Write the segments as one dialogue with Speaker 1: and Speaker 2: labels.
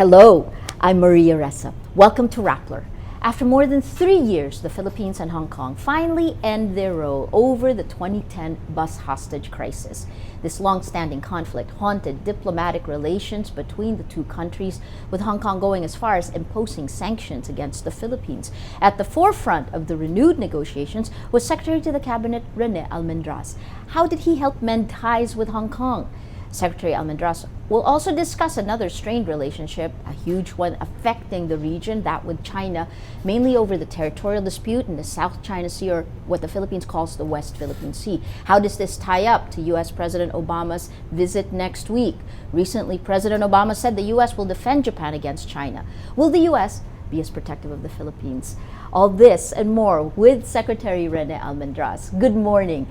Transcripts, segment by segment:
Speaker 1: Hello, I'm Maria Ressa. Welcome to Rappler. After more than 3 years, the Philippines and Hong Kong finally end their row over the 2010 bus hostage crisis. This long-standing conflict haunted diplomatic relations between the two countries, with Hong Kong going as far as imposing sanctions against the Philippines. At the forefront of the renewed negotiations was Secretary to the Cabinet Rene Almendras. How did he help mend ties with Hong Kong? Secretary Almendras will also discuss another strained relationship, a huge one affecting the region, that with China, mainly over the territorial dispute in the South China Sea, or what the Philippines calls the West Philippine Sea. How does this tie up to U.S. President Obama's visit next week? Recently, President Obama said the U.S. will defend Japan against China. Will the U.S. be as protective of the Philippines? All this and more with Secretary Rene Almendras. Good morning,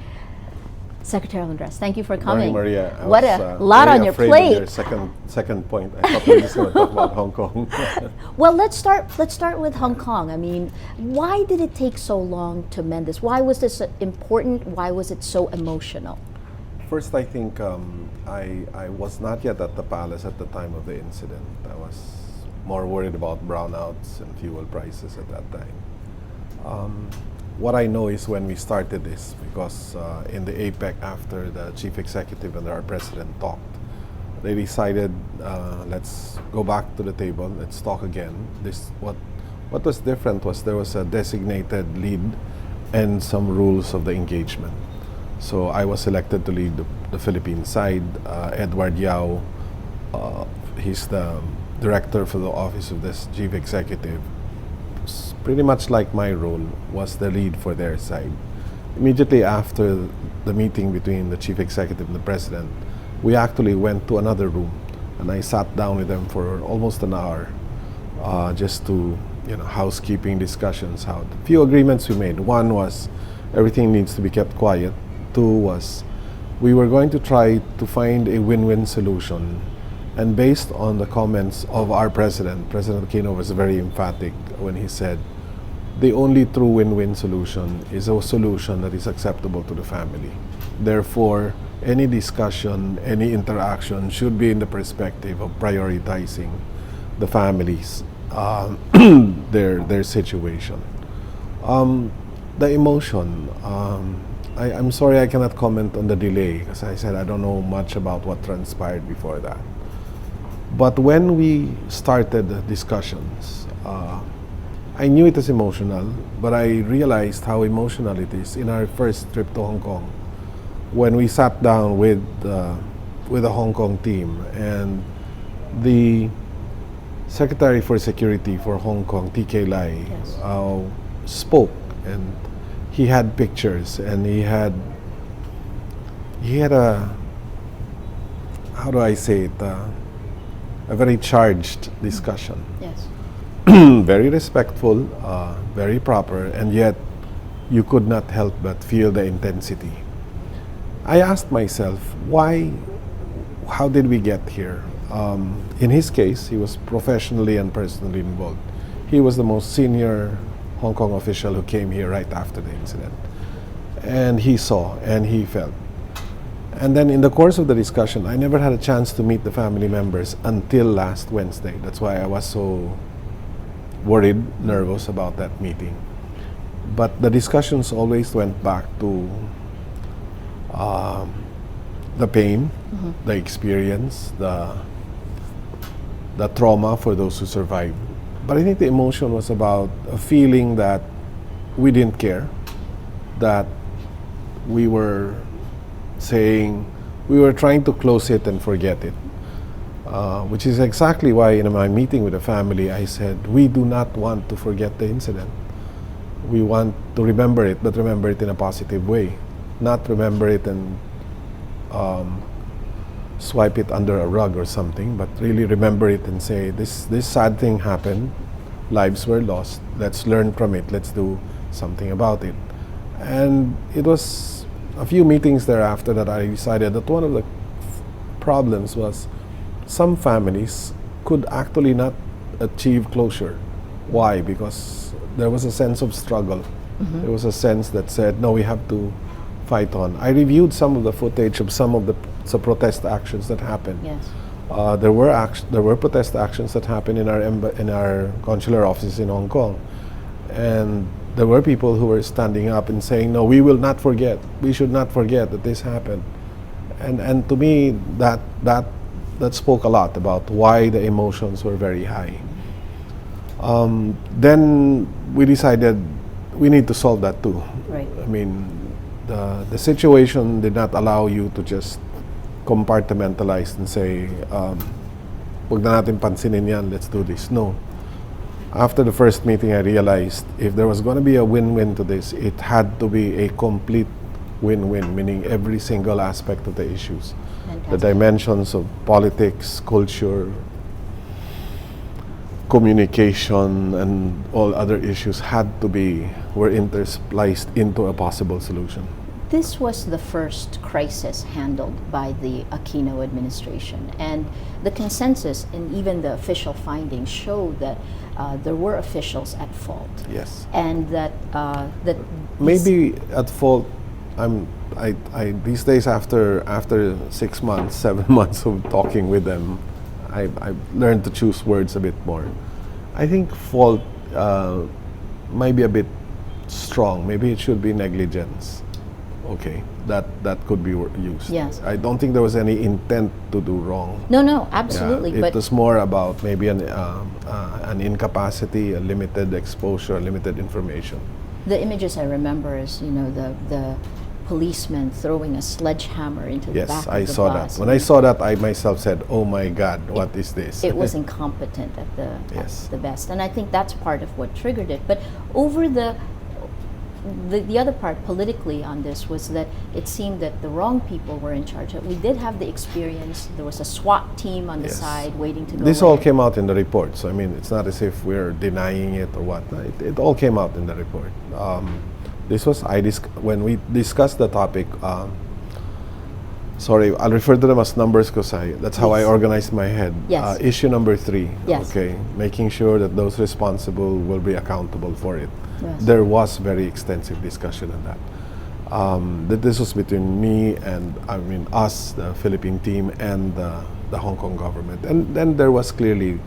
Speaker 1: Secretary Almendras. Thank you for coming.
Speaker 2: Morning, Maria.
Speaker 1: What a lot on your plate.
Speaker 2: Your second point. I thought we were just going to talk about Hong Kong.
Speaker 1: Well, let's start with Hong Kong. I mean, why did it take so long to mend this? Why was this important? Why was it so emotional?
Speaker 2: First, I think I was not yet at the palace at the time of the incident. I was more worried about brownouts and fuel prices at that time. What I know is when we started this, because in the APEC, after the chief executive and our president talked, they decided, let's go back to the table, let's talk again. What was different was there was a designated lead and some rules of the engagement. So I was selected to lead the Philippine side. Edward Yao, he's the director for the office of this chief executive, pretty much like my role, was the lead for their side. Immediately after the meeting between the chief executive and the president, we actually went to another room and I sat down with them for almost an hour, just to, housekeeping discussions. A few agreements we made. One was everything needs to be kept quiet. Two was we were going to try to find a win-win solution. And based on the comments of our president, President Aquino was very emphatic when he said, the only true win-win solution is a solution that is acceptable to the family. Therefore, any discussion, any interaction should be in the perspective of prioritizing the families, their situation. The emotion, I'm sorry I cannot comment on the delay, because I said I don't know much about what transpired before that. But when we started the discussions, I knew it was emotional, but I realized how emotional it is in our first trip to Hong Kong, when we sat down with the Hong Kong team, and the Secretary for Security for Hong Kong, T.K. Lai, spoke, and he had pictures, and he had a, how do I say it, a very charged discussion.
Speaker 1: Yes.
Speaker 2: Very respectful, very proper, and yet you could not help but feel the intensity. I asked myself, how did we get here? In his case, he was professionally and personally involved. He was the most senior Hong Kong official who came here right after the incident. And he saw and he felt. And then in the course of the discussion, I never had a chance to meet the family members until last Wednesday. That's why I was so worried, nervous about that meeting. But the discussions always went back to the pain, the experience, the trauma for those who survived. But I think the emotion was about a feeling that we didn't care, that we were trying to close it and forget it, which is exactly why in my meeting with the family I said, we do not want to forget the incident. We want to remember it, but remember it in a positive way, not remember it and swipe it under a rug or something, but really remember it and say, this sad thing happened, lives were lost, let's learn from it, let's do something about it. And it was a few meetings thereafter that I decided that one of the problems was some families could actually not achieve closure. Why? Because there was a sense of struggle. There was a sense that said, no, we have to fight on. I reviewed some of the footage of some of the protest actions that happened.
Speaker 1: Yes.
Speaker 2: There were protest actions that happened in our consular offices in Hong Kong, and there were people who were standing up and saying, "No, we will not forget. We should not forget that this happened." And to me, that spoke a lot about why the emotions were very high. Then we decided we need to solve that too.
Speaker 1: Right.
Speaker 2: I mean, the situation did not allow you to just compartmentalize and say, "Wag na natin pansinin yan, let's do this." No. After the first meeting, I realized if there was going to be a win-win to this, it had to be a complete win-win, meaning every single aspect of the issues.
Speaker 1: Fantastic.
Speaker 2: The dimensions of politics, culture, communication, and all other issues were interspliced into a possible solution.
Speaker 1: This was the first crisis handled by the Aquino administration, and the consensus and even the official findings show that there were officials at fault,
Speaker 2: Yes.
Speaker 1: and that
Speaker 2: Maybe at fault. I these days after 6 months, 7 months of talking with them, I've learned to choose words a bit more. I think fault might be a bit strong. Maybe it should be negligence. Okay, that could be used.
Speaker 1: Yes.
Speaker 2: I don't think there was any intent to do wrong.
Speaker 1: No, absolutely.
Speaker 2: Yeah, it
Speaker 1: but
Speaker 2: was more about maybe an incapacity, a limited exposure, limited information.
Speaker 1: the images I remember is, the policeman throwing a sledgehammer into the back
Speaker 2: Yes,
Speaker 1: of
Speaker 2: I
Speaker 1: the
Speaker 2: saw
Speaker 1: bus.
Speaker 2: that. When I saw that, I myself said, "Oh my God, what is this?"
Speaker 1: It was incompetent at
Speaker 2: Yes.
Speaker 1: the best, and I think that's part of what triggered it. But over the other part politically on this was that it seemed that the wrong people were in charge. We did have the experience. There was a SWAT team on the
Speaker 2: Yes.
Speaker 1: side waiting to go
Speaker 2: This
Speaker 1: in.
Speaker 2: all came out in the report. So I mean, it's not as if we're denying it or what. It all came out in the report. This was when we discussed the topic. Sorry, I'll refer to them as numbers because that's how I
Speaker 1: Yes.
Speaker 2: organized my head.
Speaker 1: Yes.
Speaker 2: Issue number 3.
Speaker 1: Yes.
Speaker 2: Okay, making sure that those responsible will be accountable for it.
Speaker 1: Yes.
Speaker 2: There was very extensive discussion on that. That this was between me and us, the Philippine team, and the Hong Kong government. And then there was clearly,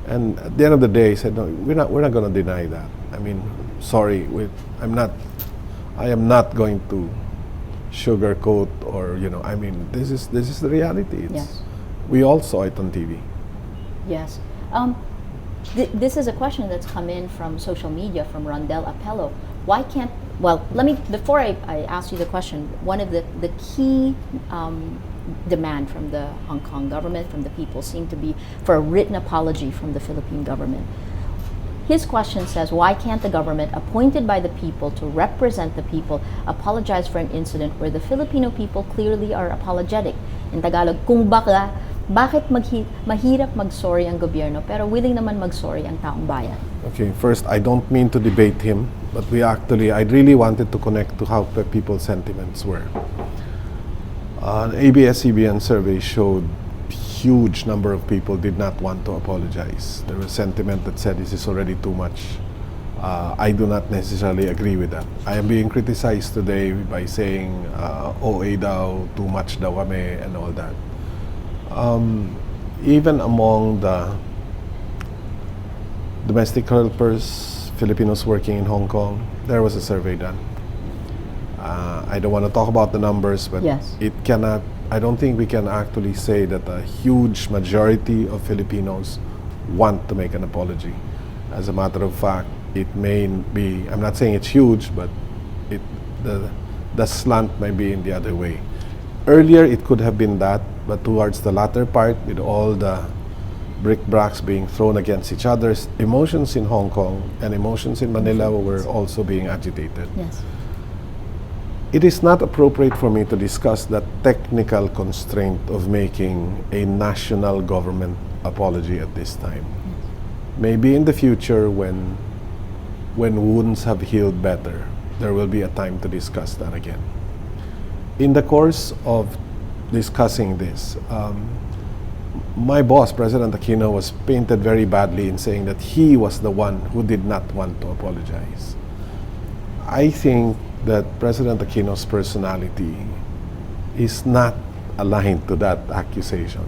Speaker 2: and at the end of the day, he said, "No, we're not going to deny that. I mean, sorry, I am not going to sugarcoat or this is the reality.
Speaker 1: Yes.
Speaker 2: We all saw it on TV."
Speaker 1: Yes. This is a question that's come in from social media from Rondel Apello. Why can't, before I ask you the question, one of the key demand from the Hong Kong government, from the people, seemed to be for a written apology from the Philippine government. His question says, why can't the government appointed by the people to represent the people apologize for an incident where the Filipino people clearly are apologetic? In Tagalog, bakit mahirap mag-sorry ang gobyerno pero willing naman mag-sorry ang taong bayan?
Speaker 2: Okay, first, I don't mean to debate him, but I really wanted to connect to how the people's sentiments were. An ABS-CBN survey showed huge number of people did not want to apologize. There was sentiment that said this is already too much. I do not necessarily agree with that. I am being criticized today by saying OA daw, too much daw kami, and all that. Even among the domestic helpers, Filipinos working in Hong Kong, there was a survey done. I don't want to talk about the numbers, but
Speaker 1: Yes.
Speaker 2: I don't think we can actually say that a huge majority of Filipinos want to make an apology. As a matter of fact, it may be, I'm not saying it's huge, but the slant may be in the other way. Earlier, it could have been that, but towards the latter part, with all the brickbats being thrown against each other, emotions in Hong Kong and emotions in Manila were also being agitated.
Speaker 1: Yes.
Speaker 2: It is not appropriate for me to discuss the technical constraint of making a national government apology at this time. Maybe in the future, when wounds have healed better, there will be a time to discuss that again. In the course of discussing this, my boss, President Aquino, was painted very badly in saying that he was the one who did not want to apologize. I think that President Aquino's personality is not aligned to that accusation.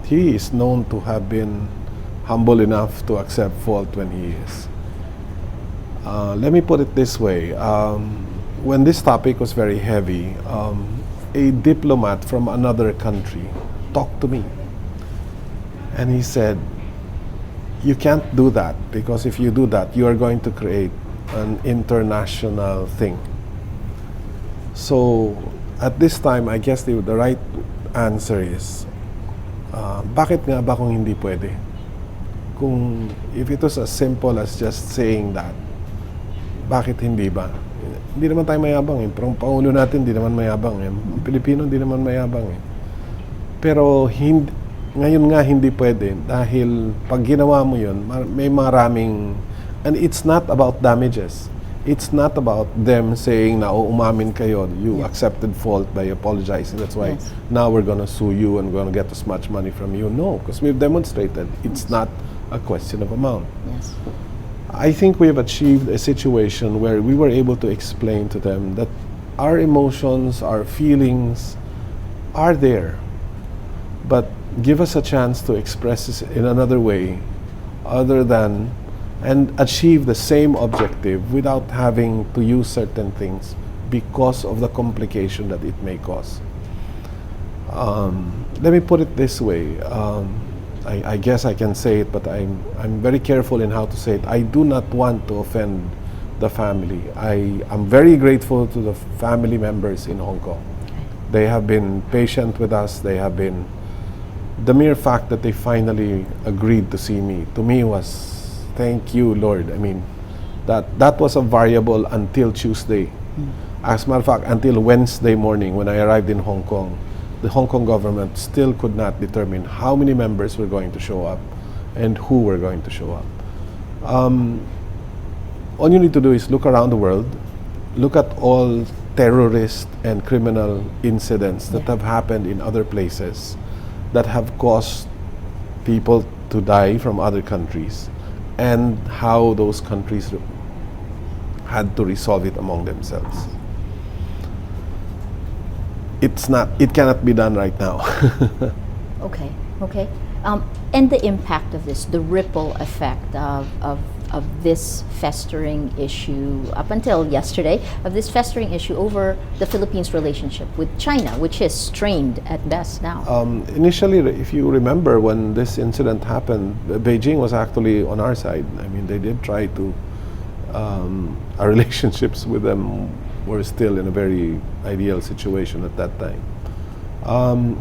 Speaker 2: He is known to have been humble enough to accept fault when he is. Let me put it this way. When this topic was very heavy, a diplomat from another country talked to me. And he said, you can't do that, because if you do that, you are going to create an international thing. So at this time, I guess the right answer is, bakit nga ba kung hindi pwede? Kung if it was as simple as just saying that, bakit hindi ba? Hindi naman tayo mayabang eh. Pero ang Pangulo natin, hindi naman mayabang eh. Ang Pilipino, hindi naman mayabang eh. Pero ngayon nga hindi pwede dahil pag ginawa mo yun, may maraming, and it's not about damages. It's not about them saying na umamin kayo, you accepted fault by apologizing. That's why now we're gonna sue you and we're gonna get as much money from you. No, because we've demonstrated it's not a question of amount.
Speaker 1: Yes.
Speaker 2: I think we have achieved a situation where we were able to explain to them that our emotions, our feelings are there, but give us a chance to express this in another way other than and achieve the same objective without having to use certain things because of the complication that it may cause. Let me put it this way. I guess I can say it, but I'm very careful in how to say it. I do not want to offend the family. I am very grateful to the family members in Hong Kong. They have been patient with us. They have been, the mere fact that they finally agreed to see me, to me was, thank you, Lord. I mean, that was a variable until Tuesday. As a matter of fact, until Wednesday morning when I arrived in Hong Kong, the Hong Kong government still could not determine how many members were going to show up and who were going to show up. All you need to do is look around the world, look at all terrorist and criminal incidents that have happened in other places that have caused people to die from other countries, and how those countries had to resolve it among themselves. It cannot be done right now.
Speaker 1: Okay. And the impact of this, the ripple effect of this festering issue up until yesterday, of this festering issue over the Philippines' relationship with China, which is strained at best now.
Speaker 2: Initially, if you remember when this incident happened, Beijing was actually on our side. I mean, they did try to, our relationships with them were still in a very ideal situation at that time.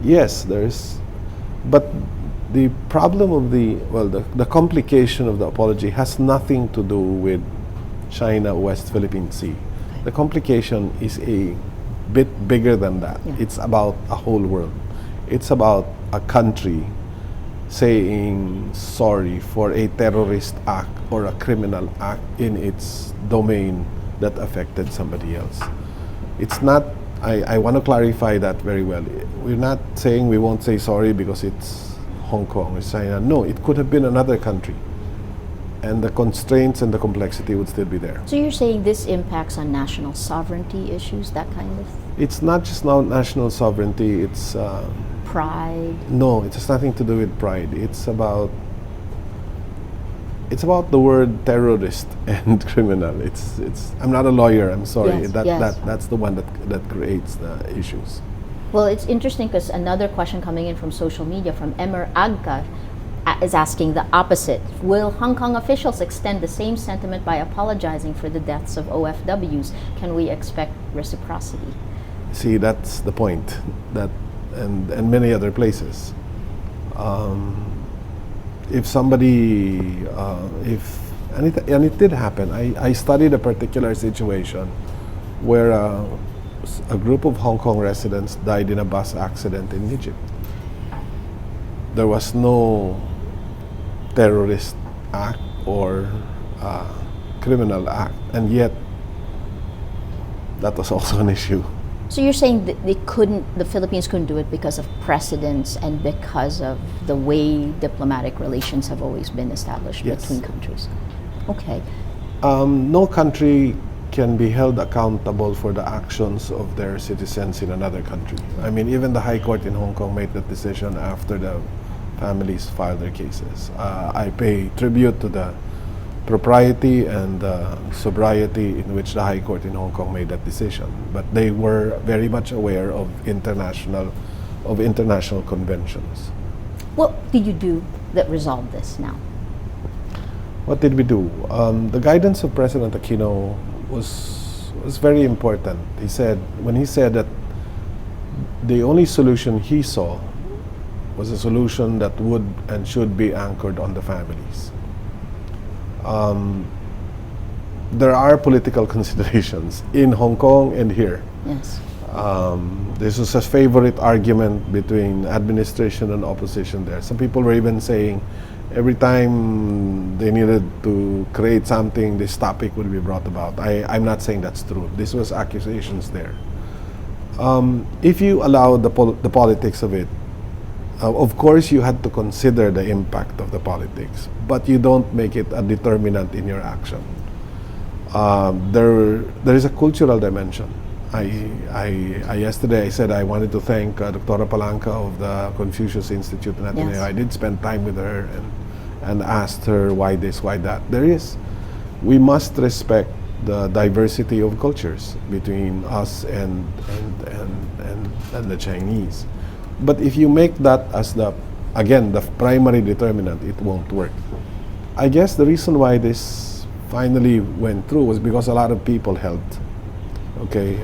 Speaker 2: Yes, but the problem of the complication of the apology has nothing to do with China West Philippine Sea. The complication is a bit bigger than that. It's about a whole world. It's about a country saying sorry for a terrorist act or a criminal act in its domain that affected somebody else. It's not, I want to clarify that very well. We're not saying we won't say sorry because it's Hong Kong or China. No, it could have been another country. And the constraints and the complexity would still be there.
Speaker 1: So you're saying this impacts on national sovereignty issues, that kind of?
Speaker 2: It's not just now national sovereignty, it's...
Speaker 1: pride?
Speaker 2: No, it has nothing to do with pride. It's about the word terrorist and criminal. It's. I'm not a lawyer. I'm sorry. That's the one that creates the issues.
Speaker 1: Well, it's interesting because another question coming in from social media from Emer Agka is asking the opposite. Will Hong Kong officials extend the same sentiment by apologizing for the deaths of OFWs? Can we expect reciprocity?
Speaker 2: See, that's the point. That and many other places. If somebody, and it did happen. I studied a particular situation where a group of Hong Kong residents died in a bus accident in Egypt. There was no terrorist act or criminal act, and yet that was also an issue.
Speaker 1: So you're saying that the Philippines couldn't do it because of precedents and because of the way diplomatic relations have always been established between countries. Okay.
Speaker 2: No country can be held accountable for the actions of their citizens in another country. I mean, even the High Court in Hong Kong made that decision after the families filed their cases. I pay tribute to the propriety and sobriety in which the High Court in Hong Kong made that decision. But they were very much aware of international conventions.
Speaker 1: What did you do that resolved this now?
Speaker 2: What did we do? The guidance of President Aquino was very important. When he said that the only solution he saw was a solution that would and should be anchored on the families. There are political considerations in Hong Kong and here.
Speaker 1: Yes.
Speaker 2: This was a favorite argument between administration and opposition there. Some people were even saying every time they needed to create something, this topic would be brought about. I'm not saying that's true. This was accusations there. If you allow the politics of it, of course you had to consider the impact of the politics, but you don't make it a determinant in your action. There is a cultural dimension. Yesterday I said I wanted to thank Dr. Palanca of the Confucius Institute in Ateneo.
Speaker 1: Yes.
Speaker 2: I did spend time with her and asked her why this, why that. We must respect the diversity of cultures between us and the Chinese. But if you make that as the primary determinant, it won't work. I guess the reason why this finally went through was because a lot of people helped. Okay,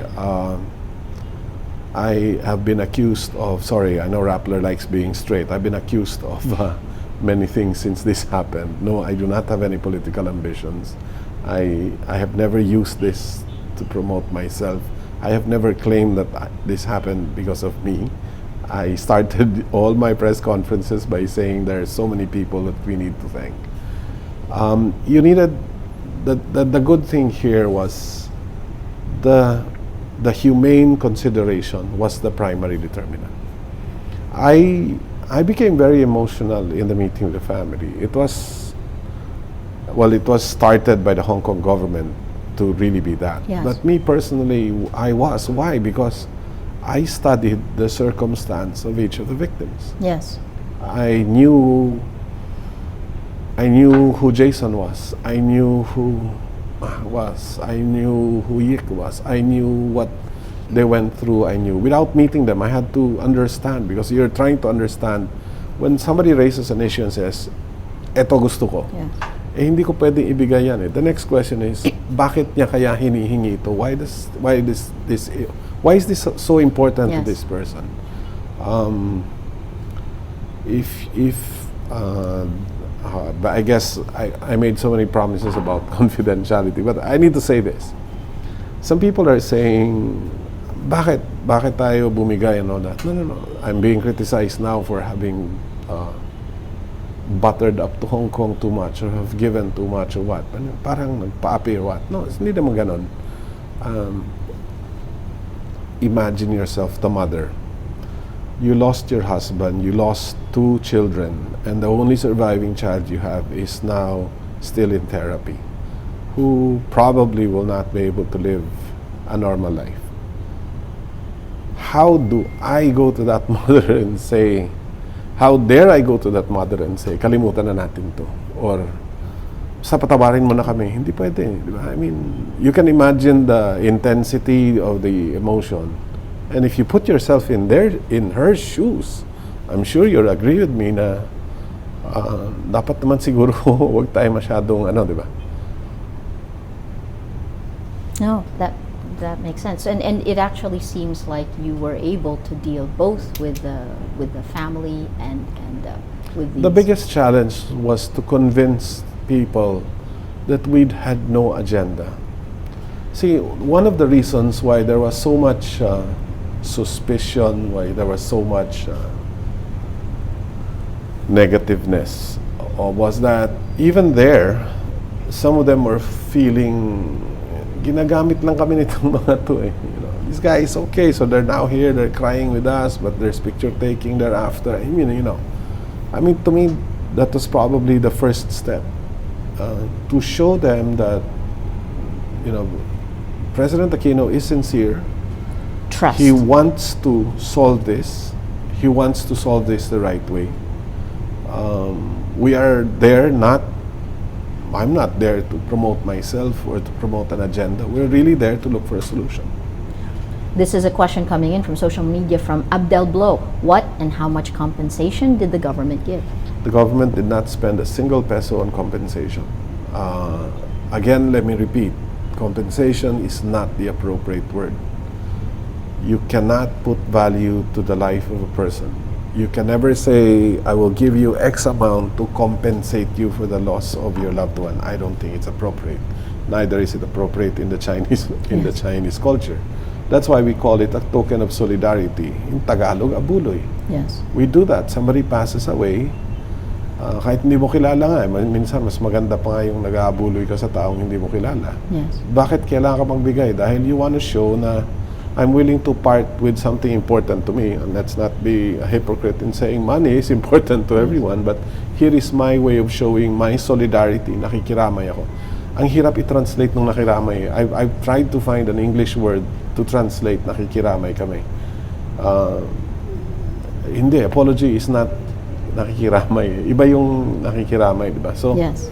Speaker 2: I have been accused of, sorry, I know Rappler likes being straight. I've been accused of many things since this happened. No, I do not have any political ambitions. I have never used this to promote myself. I have never claimed that this happened because of me. I started all my press conferences by saying there are so many people that we need to thank. You needed, the good thing here was the humane consideration was the primary determinant. I became very emotional in the meeting with the family. It was started by the Hong Kong government to really be that.
Speaker 1: Yes.
Speaker 2: But me personally, I was. Why? Because I studied the circumstance of each of the victims.
Speaker 1: Yes.
Speaker 2: I knew who Jason was. I knew who was. I knew who Yik was. I knew what they went through. I knew. Without meeting them, I had to understand, because you're trying to understand when somebody raises an issue and says, eto gusto ko.
Speaker 1: Yes.
Speaker 2: Hindi ko pwedeng ibigay yan. The next question is, bakit niya kaya hinihingi ito? Why is this so important to
Speaker 1: Yes.
Speaker 2: this person? I guess I made so many promises about confidentiality, but I need to say this. Some people are saying, bakit tayo bumigay and all that? No. I'm being criticized now for having buttered up to Hong Kong too much, or have given too much, or what. Parang nagpa-api or what. No, hindi naman ganon. Imagine yourself the mother. You lost your husband, you lost 2 children, and the only surviving child you have is now still in therapy, who probably will not be able to live a normal life. How do I go to that mother and say, how dare I go to that mother and say, kalimutan na natin to, or sa patawarin mo na kami? Hindi pwede, di ba? I mean, you can imagine the intensity of the emotion. And if you put yourself in her shoes, I'm sure you'll agree with me na dapat naman siguro wag tayo masyadong di ba?
Speaker 1: No, that makes sense, and it actually seems like you were able to deal both with the family and with these.
Speaker 2: The biggest challenge was to convince people that we'd had no agenda. See, one of the reasons why there was so much suspicion, why there was so much negativeness, was that even there, some of them were feeling, ginagamit lang kami nitong mga to . This guy is okay, so they're now here, they're crying with us, but there's picture taking thereafter. I mean, to me, that was probably the first step, to show them that, President Aquino is sincere.
Speaker 1: Trust.
Speaker 2: He wants to solve this. He wants to solve this the right way. We are there I'm not there to promote myself or to promote an agenda. We're really there to look for a solution.
Speaker 1: This is a question coming in from social media from Abdel Blow. What and how much compensation did the government give?
Speaker 2: The government did not spend a single peso on compensation. Again, let me repeat, compensation is not the appropriate word. You cannot put value to the life of a person. You can never say, I will give you X amount to compensate you for the loss of your loved one. I don't think it's appropriate. Neither is it appropriate in the Chinese culture. That's why we call it a token of solidarity. In Tagalog, abuloy.
Speaker 1: Yes.
Speaker 2: We do that. Somebody passes away, kahit hindi mo kilala nga, minsan mas maganda pa nga yung nag-aabuloy ka sa taong hindi mo kilala.
Speaker 1: Yes.
Speaker 2: Bakit kailangan ka magbigay? Dahil you want to show na I'm willing to part with something important to me. And let's not be a hypocrite in saying money is important to everyone, but here is my way of showing my solidarity. Nakikiramay ako. Ang hirap i-translate nung nakiramay. I've tried to find an English word to translate nakikiramay kami. Hindi, apology is not nakikiramay. Iba yung nakikiramay, di ba? So,
Speaker 1: Yes.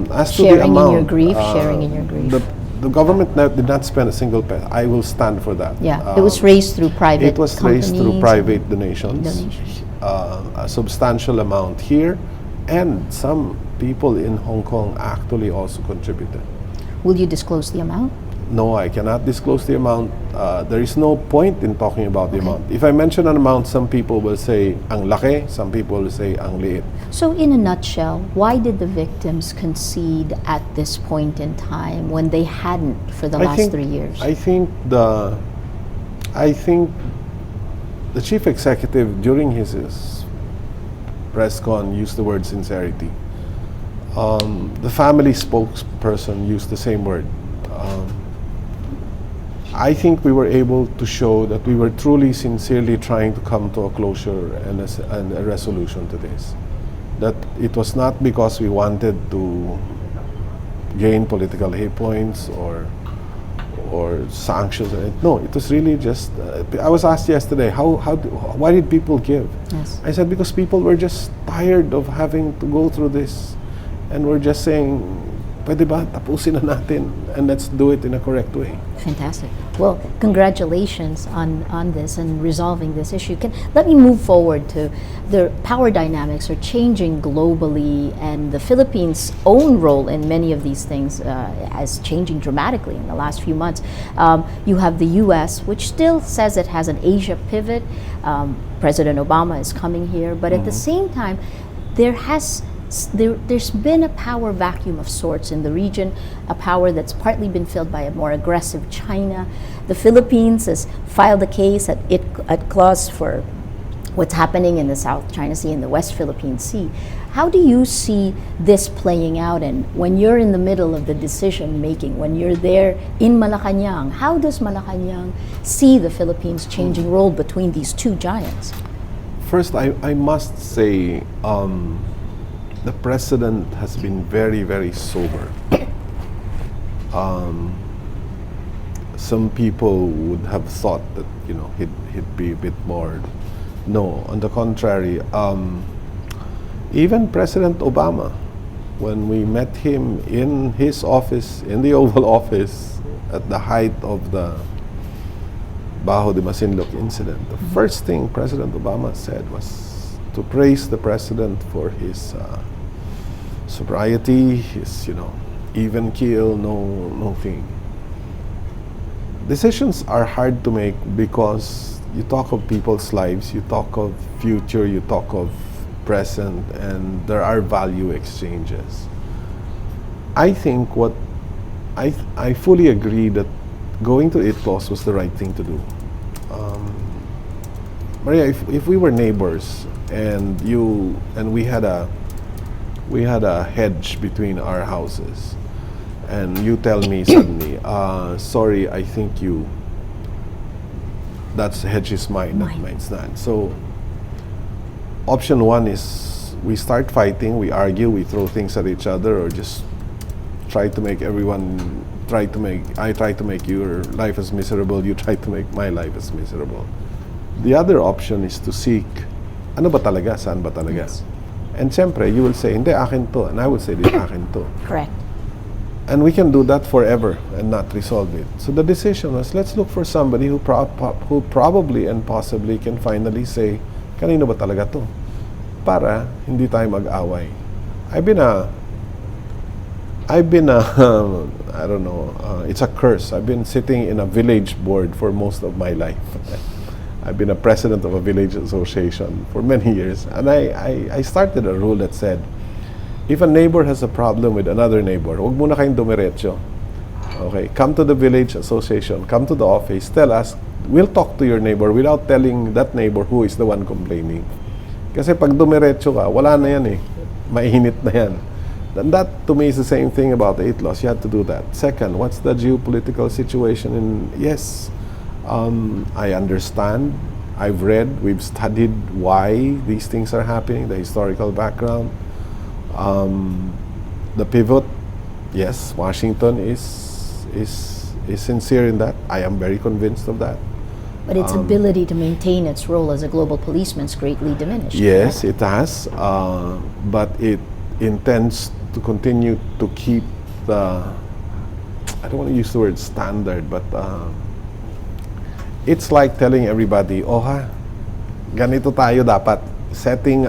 Speaker 2: as to the
Speaker 1: Sharing in
Speaker 2: amount,
Speaker 1: your grief, sharing in your grief.
Speaker 2: The government did not spend a single peso. I will stand for that.
Speaker 1: Yeah, it was raised through private
Speaker 2: It was raised through
Speaker 1: companies
Speaker 2: private
Speaker 1: and
Speaker 2: donations.
Speaker 1: donations.
Speaker 2: A substantial amount here, and some people in Hong Kong actually also contributed.
Speaker 1: Will you disclose the amount?
Speaker 2: No, I cannot disclose the amount. There is no point in talking about the amount. If I mention an amount, some people will say ang laki, some people will say ang liit.
Speaker 1: So in a nutshell, why did the victims concede at this point in time when they hadn't for the last 3 years?
Speaker 2: I think the chief executive during his press con used the word sincerity. The family spokesperson used the same word. I think we were able to show that we were truly, sincerely trying to come to a closure and a resolution to this. That it was not because we wanted to gain political hate points or sanctions. No, it was really just. I was asked yesterday, why did people give?
Speaker 1: Yes.
Speaker 2: I said because people were just tired of having to go through this, and we're just saying, pwede ba tapusin na natin and let's do it in a correct way.
Speaker 1: Fantastic. Well, congratulations on this and resolving this issue. Let me move forward to the power dynamics are changing globally, and the Philippines' own role in many of these things is changing dramatically in the last few months. You have the U.S., which still says it has an Asia pivot. President Obama is coming here, but at the same time, there's been a power vacuum of sorts in the region, a power that's partly been filled by a more aggressive China. The Philippines has filed a case at clause for what's happening in the South China Sea and the West Philippine Sea. How do you see this playing out? And when you're in the middle of the decision making, when you're there in Malacanang, how does Malacanang see the Philippines' changing role between these two giants?
Speaker 2: First, I must say, the president has been very, very sober. Some people would have thought that he'd be a bit more. No, on the contrary. Even President Obama, when we met him in his office, in the Oval Office, at the height of the Bajo de Masinloc incident, the first thing President Obama said was to praise the president for his sobriety, his even keel, no thing. Decisions are hard to make because you talk of people's lives, you talk of future, you talk of present, and there are value exchanges. I think I fully agree that going to ITLOS was the right thing to do. Maria, if we were neighbors and we had a hedge between our houses, and you tell me suddenly, sorry, I think that hedge is mine, that mine's not. So option one is we start fighting, we argue, we throw things at each other, or just try to try to make your life as miserable, you try to make my life as miserable. The other option is to seek, ano ba talaga, saan ba talaga?
Speaker 1: Yes.
Speaker 2: And siyempre, you will say, hindi, akin to. And I will say, di, akin to.
Speaker 1: Correct.
Speaker 2: And we can do that forever and not resolve it. So the decision was, let's look for somebody who probably and possibly can finally say, kanino ba talaga to? Para hindi tayo mag-away. I've been a I don't know, it's a curse. I've been sitting in a village board for most of my life. I've been a president of a village association for many years. And I started a rule that said, if a neighbor has a problem with another neighbor, huwag muna kayong dumiretso. Okay, come to the village association, come to the office, tell us, we'll talk to your neighbor without telling that neighbor who is the one complaining. Kasi pag dumiretso ka, wala na yan eh. Mainit na yan. And that, to me, is the same thing about the 8 laws. You have to do that. Second, what's the geopolitical situation in... Yes, I understand. I've read, we've studied why these things are happening, the historical background. The pivot, yes, Washington is sincere in that. I am very convinced of that.
Speaker 1: But its ability to maintain its role as a global policeman is greatly diminished.
Speaker 2: Yes,
Speaker 1: correct?
Speaker 2: it has, but it intends to continue to keep the, I don't want to use the word standard, but it's like telling everybody, oh ha, ganito tayo dapat, setting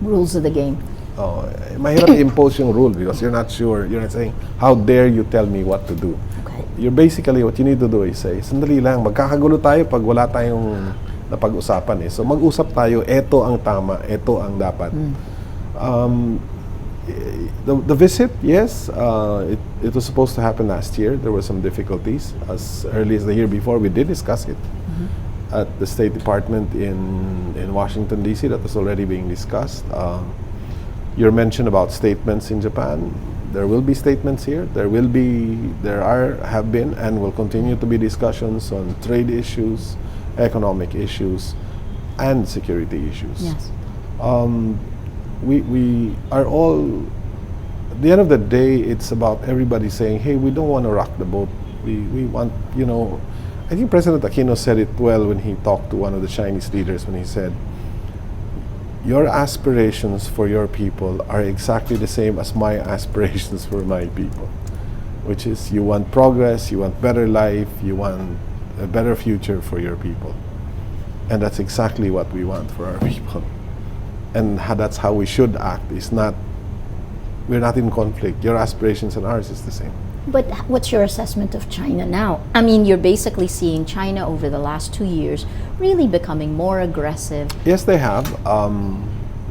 Speaker 1: Rules of the game.
Speaker 2: oh, mahirap i-impose yung rule because you're not sure, you're not saying, how dare you tell me what to do.
Speaker 1: Okay.
Speaker 2: You're basically, what you need to do is say, sandali lang, magkakagulo tayo pag wala tayong napag-usapan eh. So mag-usap tayo, eto ang tama, eto ang dapat. The visit, yes, it was supposed to happen last year. There were some difficulties. As early as the year before, we did discuss it at the State Department in Washington, D.C. That was already being discussed. Your mention about statements in Japan, there will be statements here. There have been, and will continue to be discussions on trade issues, economic issues, and security issues.
Speaker 1: Yes.
Speaker 2: We are all, at the end of the day, it's about everybody saying, hey, we don't want to rock the boat. We want, you know, I think President Aquino said it well when he talked to one of the Chinese leaders when he said, your aspirations for your people are exactly the same as my aspirations for my people, which is you want progress, you want better life, you want a better future for your people. And that's exactly what we want for our people. And that's how we should act. We're not in conflict. Your aspirations and ours is the same.
Speaker 1: But what's your assessment of China now? I mean, you're basically seeing China over the last 2 years really becoming more aggressive.
Speaker 2: Yes, they have.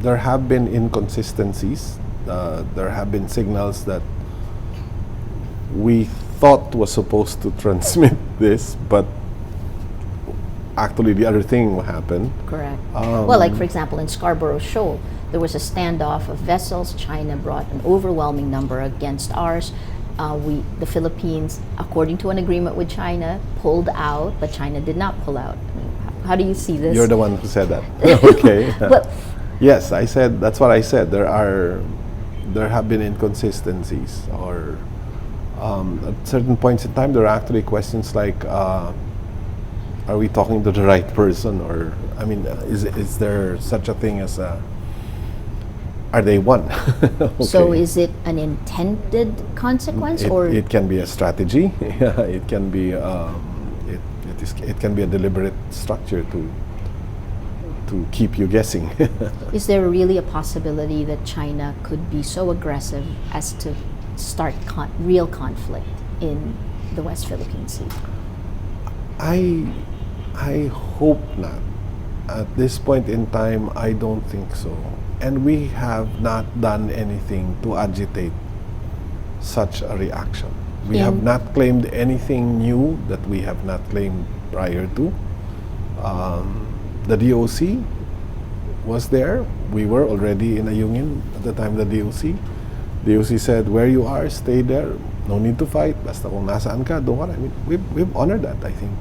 Speaker 2: There have been inconsistencies. There have been signals that we thought was supposed to transmit this, but actually the other thing happened.
Speaker 1: Correct. Well, like for example, in Scarborough Shoal, there was a standoff of vessels. China brought an overwhelming number against ours. The Philippines, according to an agreement with China, pulled out, but China did not pull out. I mean, how do you see this?
Speaker 2: You're the one who said that. Okay.
Speaker 1: But
Speaker 2: yes, I said, that's what I said. There have been inconsistencies, or at certain points in time, there are actually questions like, are we talking to the right person? Or, I mean, is there such a thing as are they one? Okay.
Speaker 1: So is it an intended consequence, or
Speaker 2: it can be a strategy? Yeah, it can be it can be a deliberate structure to keep you guessing.
Speaker 1: is there really a possibility that China could be so aggressive as to start real conflict in the West Philippine Sea?
Speaker 2: I hope not. At this point in time, I don't think so. And we have not done anything to agitate such a reaction. We have not claimed anything new that we have not claimed prior to. The DOC was there. We were already in Ayungin at the time of the DOC. DOC said, where you are, stay there. No need to fight. Basta kung nasaan ka, doon ka. I mean, we've honored that, I think.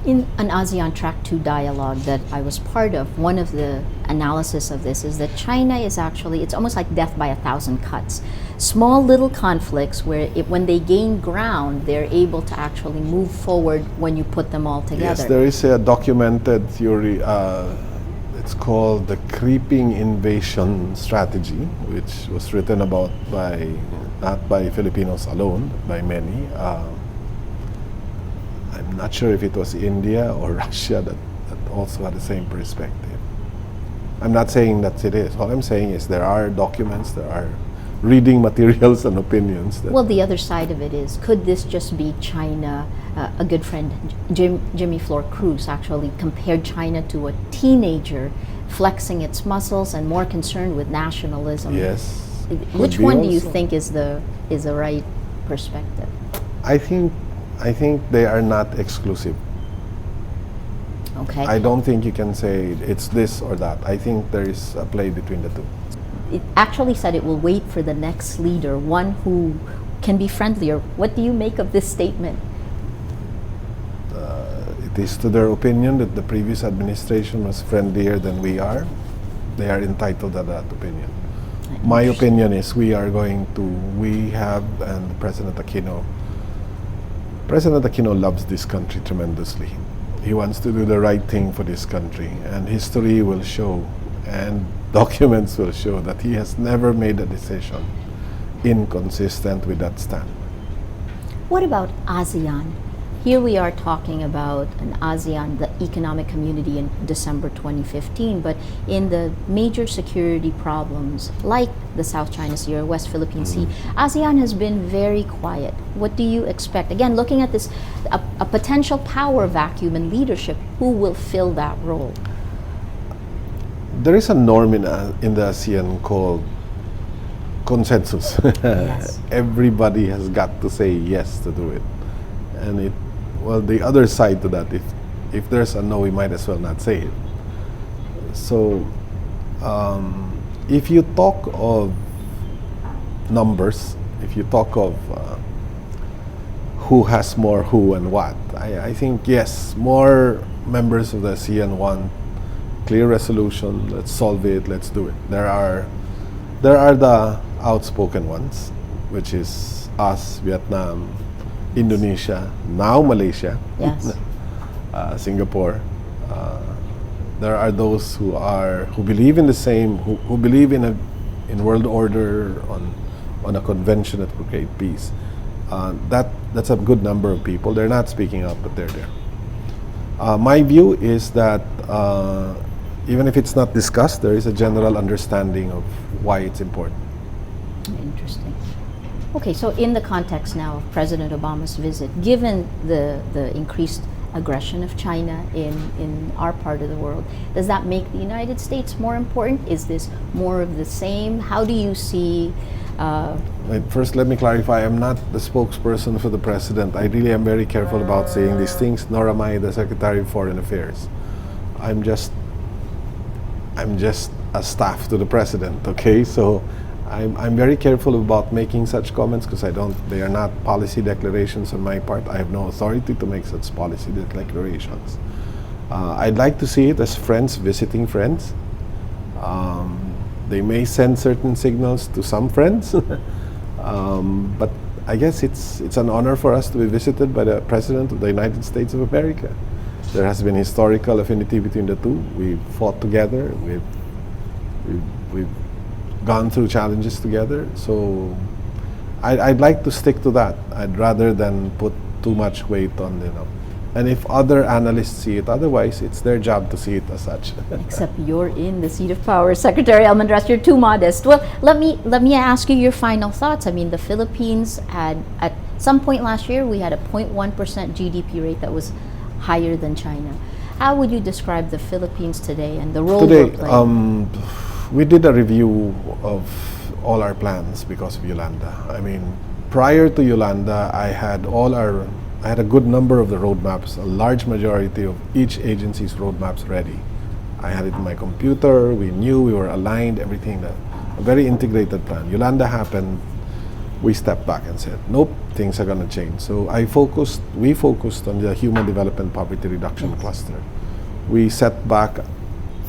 Speaker 1: In an ASEAN Track 2 dialogue that I was part of, one of the analysis of this is that China is actually, it's almost like death by a thousand cuts. Small little conflicts where when they gain ground, they're able to actually move forward when you put them all together.
Speaker 2: Yes, there is a documented theory. It's called the creeping invasion strategy, which was written about by, not by Filipinos alone, by many. I'm not sure if it was India or Russia that also had the same perspective. I'm not saying that it is. All I'm saying is there are documents, there are reading materials and opinions.
Speaker 1: Well, the other side of it is, could this just be China? A good friend, Jimmy Flor Cruz, actually compared China to a teenager flexing its muscles and more concerned with nationalism.
Speaker 2: Yes.
Speaker 1: Which one do you think is the right perspective?
Speaker 2: I think they are not exclusive.
Speaker 1: Okay.
Speaker 2: I don't think you can say it's this or that. I think there is a play between the two.
Speaker 1: It actually said it will wait for the next leader, one who can be friendlier. What do you make of this statement?
Speaker 2: It is to their opinion that the previous administration was friendlier than we are. They are entitled to that opinion. My opinion is we have, and President Aquino loves this country tremendously. He wants to do the right thing for this country, and history will show, and documents will show that he has never made a decision inconsistent with that stand.
Speaker 1: What about ASEAN? Here we are talking about an ASEAN, the economic community in December 2015, but in the major security problems like the South China Sea or West Philippine Sea, ASEAN has been very quiet. What do you expect? Again, looking at this, a potential power vacuum in leadership, who will fill that role?
Speaker 2: There is a norm in the ASEAN called consensus.
Speaker 1: Yes.
Speaker 2: Everybody has got to say yes to do it. And the other side to that, if there's a no, we might as well not say it. So, if you talk of numbers, if you talk of who has more who and what, I think yes, more members of the ASEAN want clear resolution. Let's solve it. Let's do it. There are the outspoken ones, which is us, Vietnam, Indonesia, now Malaysia,
Speaker 1: Yes.
Speaker 2: Singapore. There are those who believe in the same, who believe in world order, on a convention that will create peace. That's a good number of people. They're not speaking up, but they're there. My view is that even if it's not discussed, there is a general understanding of why it's important.
Speaker 1: Interesting. Okay, so in the context now of President Obama's visit, given the increased aggression of China in our part of the world, does that make the United States more important? Is this more of the same? How do you see...
Speaker 2: First, let me clarify, I'm not the spokesperson for the President. I really am very careful about saying these things, nor am I the Secretary of Foreign Affairs. I'm just a staff to the President, okay? So I'm very careful about making such comments because they are not policy declarations on my part. I have no authority to make such policy declarations. I'd like to see it as friends visiting friends. They may send certain signals to some friends, but I guess it's an honor for us to be visited by the President of the United States of America. There has been historical affinity between the two. We've fought together. We've gone through challenges together. So I'd like to stick to that. I'd rather than put too much weight on And if other analysts see it otherwise, it's their job to see it as such.
Speaker 1: Except you're in the seat of power, Secretary Almendras. You're too modest. Well, let me ask you your final thoughts. I mean, the Philippines had, at some point last year, we had a 0.1% GDP rate that was higher than China. How would you describe the Philippines today and the role we're playing?
Speaker 2: We did a review of all our plans because of Yolanda. I mean, prior to Yolanda, I had a good number of the roadmaps, a large majority of each agency's roadmaps ready. I had it in my computer, we knew we were aligned, everything, a very integrated plan. Yolanda happened, we stepped back and said, nope, things are going to change. So we focused on the human development poverty reduction cluster. We set back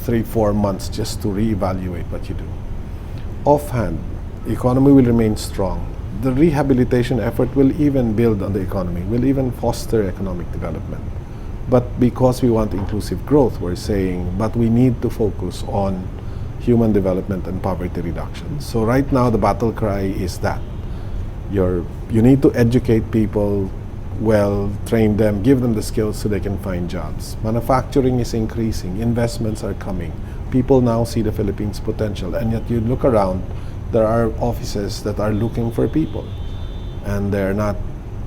Speaker 2: 3-4 months just to reevaluate what you do. Offhand, the economy will remain strong. The rehabilitation effort will even build on the economy, will even foster economic development. But because we want inclusive growth, we're saying, but we need to focus on human development and poverty reduction. So right now, the battle cry is that you need to educate people well, train them, give them the skills so they can find jobs. Manufacturing is increasing, investments are coming. People now see the Philippines' potential, and yet you look around, there are offices that are looking for people, and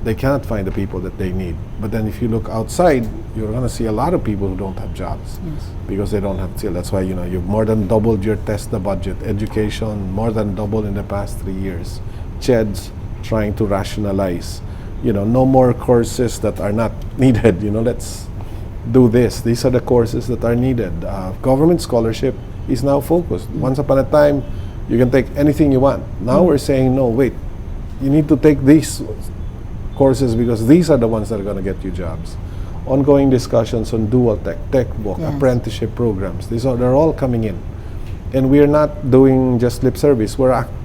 Speaker 2: they cannot find the people that they need. But then if you look outside, you're going to see a lot of people who don't have jobs because they don't have skill. That's why you've more than doubled your TESDA budget. Education more than doubled in the past 3 years. CHED's trying to rationalize. No more courses that are not needed. Let's do this. These are the courses that are needed. Government scholarship is now focused. Once upon a time, you can take anything you want. Now we're saying, no, wait, you need to take these courses because these are the ones that are going to get you jobs. Ongoing discussions on dual tech book, apprenticeship programs. They're all coming in. And we are not doing just lip service.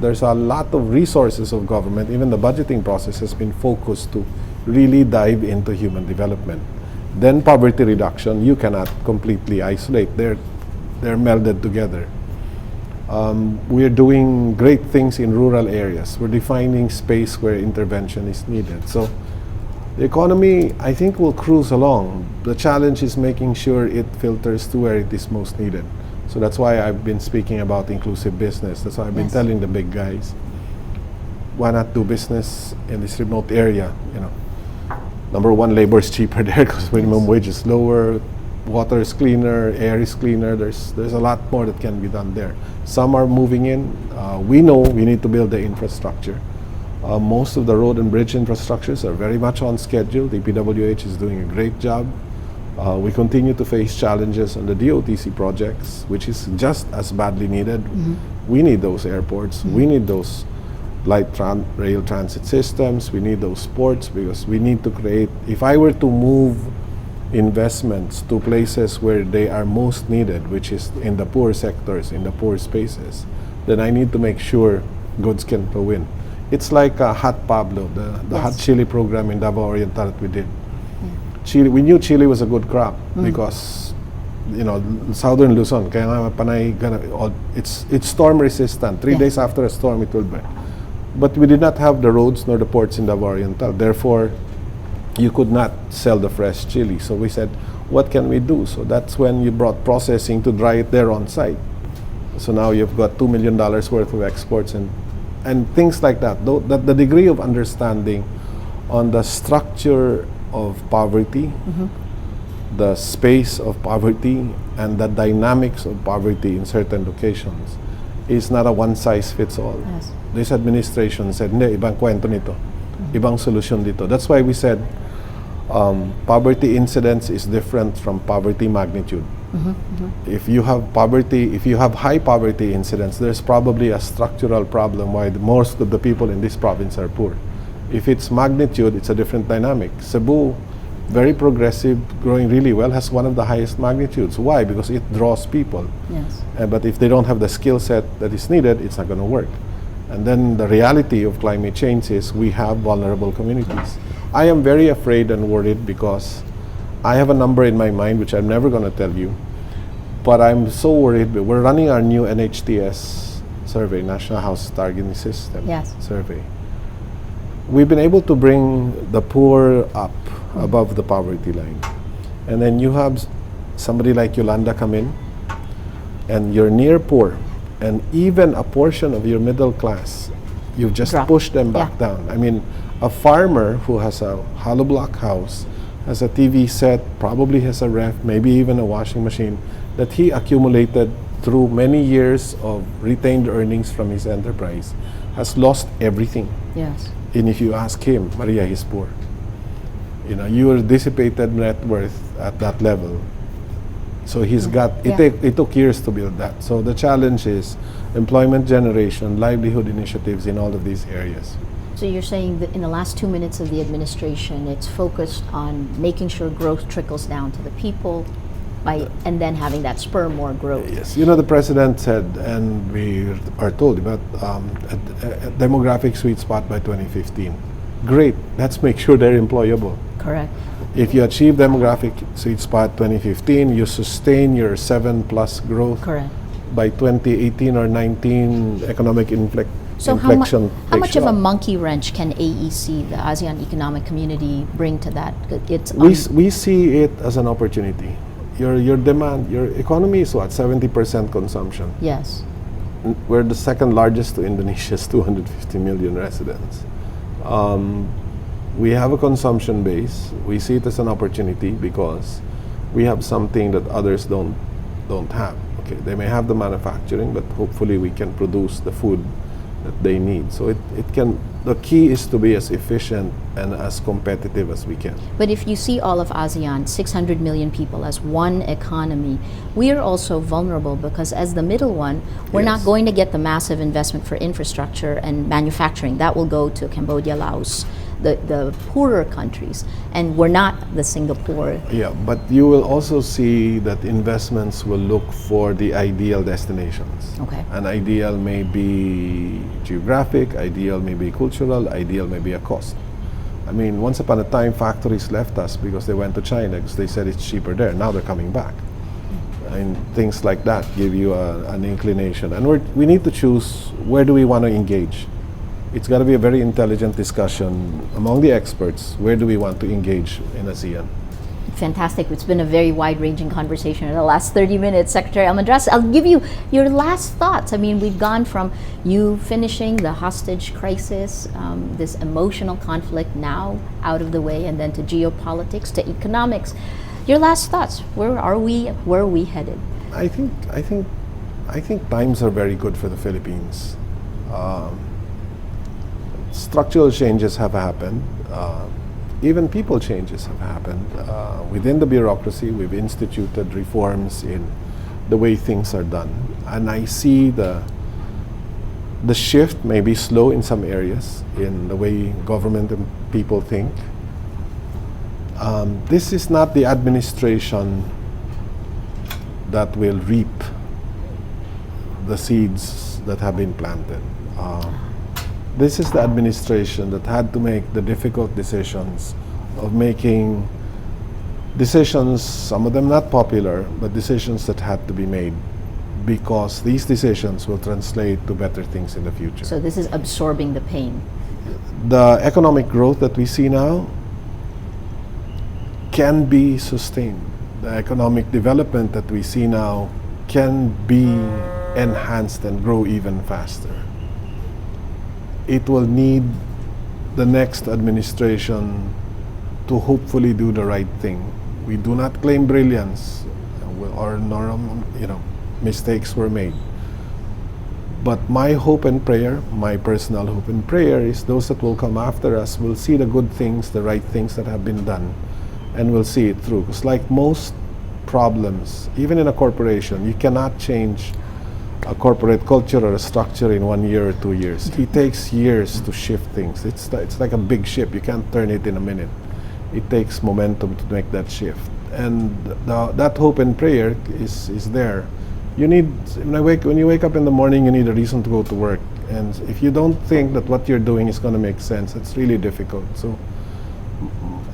Speaker 2: There's a lot of resources of government. Even the budgeting process has been focused to really dive into human development. Then poverty reduction, you cannot completely isolate. They're melded together. We are doing great things in rural areas. We're defining space where intervention is needed. So the economy, I think, will cruise along. The challenge is making sure it filters to where it is most needed. So that's why I've been speaking about inclusive business. That's why I've been telling the big guys, why not do business in this remote area? Number one, labor is cheaper there because minimum wage is lower, water is cleaner, air is cleaner. There's a lot more that can be done there. Some are moving in. We know we need to build the infrastructure. Most of the road and bridge infrastructures are very much on schedule. The PWH is doing a great job. We continue to face challenges on the DOTC projects, which is just as badly needed. We need those airports. We need those light rail transit systems. We need those ports because we need to create. If I were to move investments to places where they are most needed, which is in the poor sectors, in the poor spaces, then I need to make sure goods can flow in. It's like Hot Pablo, the hot chili program in Davao Oriental that we did. Chile, we knew chili was a good crop because southern Luzon, kaya nga panay it's storm resistant. 3 days after a storm it will burn. But we did not have the roads nor the ports in Davao Oriental. Therefore, you could not sell the fresh chili. So we said, what can we do? So that's when you brought processing to dry it there on site. So now you've got $2 million worth of exports and things like that. The degree of understanding on the structure of poverty, the space of poverty, and the dynamics of poverty in certain locations is not a one-size-fits-all. This administration said, hindi, ibang kwento nito, ibang solution dito. That's why we said poverty incidence is different from poverty magnitude. If you have high poverty incidence, there's probably a structural problem why most of the people in this province are poor. If it's magnitude, it's a different dynamic. Cebu, very progressive, growing really well, has one of the highest magnitudes. Why? Because it draws people. But if they don't have the skill set that is needed, it's not going to work. And then the reality of climate change is we have vulnerable communities. I am very afraid and worried because I have a number in my mind which I'm never going to tell you, but I'm so worried. We're running our new NHTS survey, National House Targeting System survey. We've been able to bring the poor up above the poverty line. And then you have somebody like Yolanda come in, and you're near poor, and even a portion of your middle class, you've just pushed them back down. I mean, a farmer who has a hollow block house, has a TV set, probably has a ref, maybe even a washing machine, that he accumulated through many years of retained earnings from his enterprise, has lost everything. And if you ask him, Maria, he's poor. Your dissipated net worth at that level. So he's got, it took years to build that. So the challenge is employment generation, livelihood initiatives in all of these areas.
Speaker 1: So you're saying that in the last 2 minutes of the administration, it's focused on making sure growth trickles down to the people and then having that spur more growth.
Speaker 2: Yes, you know, the president said, and we are told about a demographic sweet spot by 2015. Great, let's make sure they're employable.
Speaker 1: Correct.
Speaker 2: If you achieve demographic sweet spot 2015, you sustain your 7+ growth.
Speaker 1: Correct.
Speaker 2: By 2018 or 19, economic
Speaker 1: So
Speaker 2: inflection.
Speaker 1: how much of a
Speaker 2: takes
Speaker 1: monkey wrench can AEC, the ASEAN Economic Community, bring to that? It's
Speaker 2: we see it as an opportunity. Your demand, your economy is what, 70% consumption.
Speaker 1: yes.
Speaker 2: We're the second largest to Indonesia's 250 million residents. We have a consumption base. We see it as an opportunity because we have something that others don't have. Okay, they may have the manufacturing, but hopefully we can produce the food that they need. So the key is to be as efficient and as competitive as we can.
Speaker 1: But if you see all of ASEAN, 600 million people as one economy, we are also vulnerable because as the middle one, we're not
Speaker 2: Yes.
Speaker 1: going to get the massive investment for infrastructure and manufacturing. That will go to Cambodia, Laos, the poorer countries, and we're not the Singapore.
Speaker 2: Yeah, but you will also see that investments will look for the ideal destinations.
Speaker 1: Okay.
Speaker 2: An ideal may be geographic, ideal may be cultural, ideal may be a cost. I mean, once upon a time, factories left us because they went to China because they said it's cheaper there. Now they're coming back. And things like that give you an inclination. And we need to choose where do we want to engage. It's got to be a very intelligent discussion among the experts. Where do we want to engage in ASEAN?
Speaker 1: Fantastic. It's been a very wide-ranging conversation in the last 30 minutes, Secretary Almendras. I'll give you your last thoughts. I mean, we've gone from you finishing the hostage crisis, this emotional conflict now out of the way, and then to geopolitics, to economics. Your last thoughts. Where are we? Where are we headed?
Speaker 2: I think times are very good for the Philippines. Structural changes have happened. Even people changes have happened. Within the bureaucracy, we've instituted reforms in the way things are done. And I see the shift may be slow in some areas in the way government and people think. This is not the administration that will reap the seeds that have been planted. This is the administration that had to make the difficult decisions of making decisions, some of them not popular, but decisions that had to be made because these decisions will translate to better things in the future.
Speaker 1: So this is absorbing the pain.
Speaker 2: The economic growth that we see now can be sustained. The economic development that we see now can be enhanced and grow even faster. It will need the next administration to hopefully do the right thing. We do not claim brilliance or mistakes were made. But my hope and prayer, my personal hope and prayer is those that will come after us will see the good things, the right things that have been done, and will see it through. Because like most problems, even in a corporation, you cannot change a corporate culture or a structure in 1 year or 2 years. It takes years to shift things. It's like a big ship. You can't turn it in a minute. It takes momentum to make that shift. And that hope and prayer is there. You need, when you wake up in the morning, you need a reason to go to work. And if you don't think that what you're doing is going to make sense, it's really difficult. So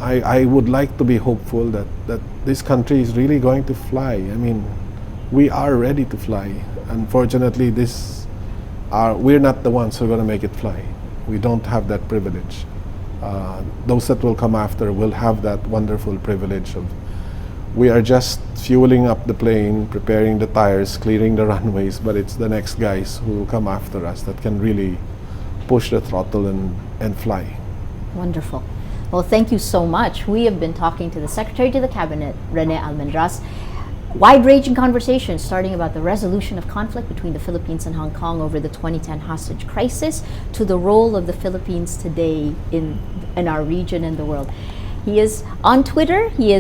Speaker 2: I would like to be hopeful that this country is really going to fly. I mean, we are ready to fly. Unfortunately, we're not the ones who are going to make it fly. We don't have that privilege. Those that will come after will have that wonderful privilege of, we are just fueling up the plane, preparing the tires, clearing the runways, but it's the next guys who will come after us that can really push the throttle and fly.
Speaker 1: Wonderful. Well, thank you so much. We have been talking to the Secretary to the Cabinet, Rene Almendras. Wide-ranging conversations starting about the resolution of conflict between the Philippines and Hong Kong over the 2010 hostage crisis to the role of the Philippines today in our region and the world. He is on Twitter. He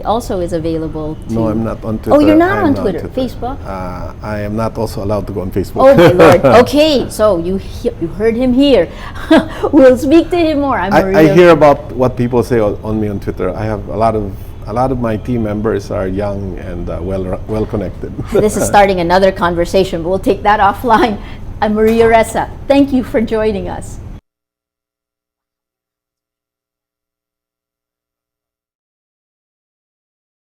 Speaker 1: also is available to...
Speaker 2: No, I'm not on Twitter.
Speaker 1: Oh, you're not
Speaker 2: I'm
Speaker 1: on Twitter. Facebook?
Speaker 2: I am not also allowed to go on Facebook.
Speaker 1: Oh my Lord. Okay, so you heard him here. We'll speak to him more. I'm
Speaker 2: I
Speaker 1: Maria.
Speaker 2: hear about what people say on me on Twitter. I have a lot of my team members are young and well connected.
Speaker 1: This is starting another conversation, but we'll take that offline. I'm Maria Ressa. Thank you for joining us.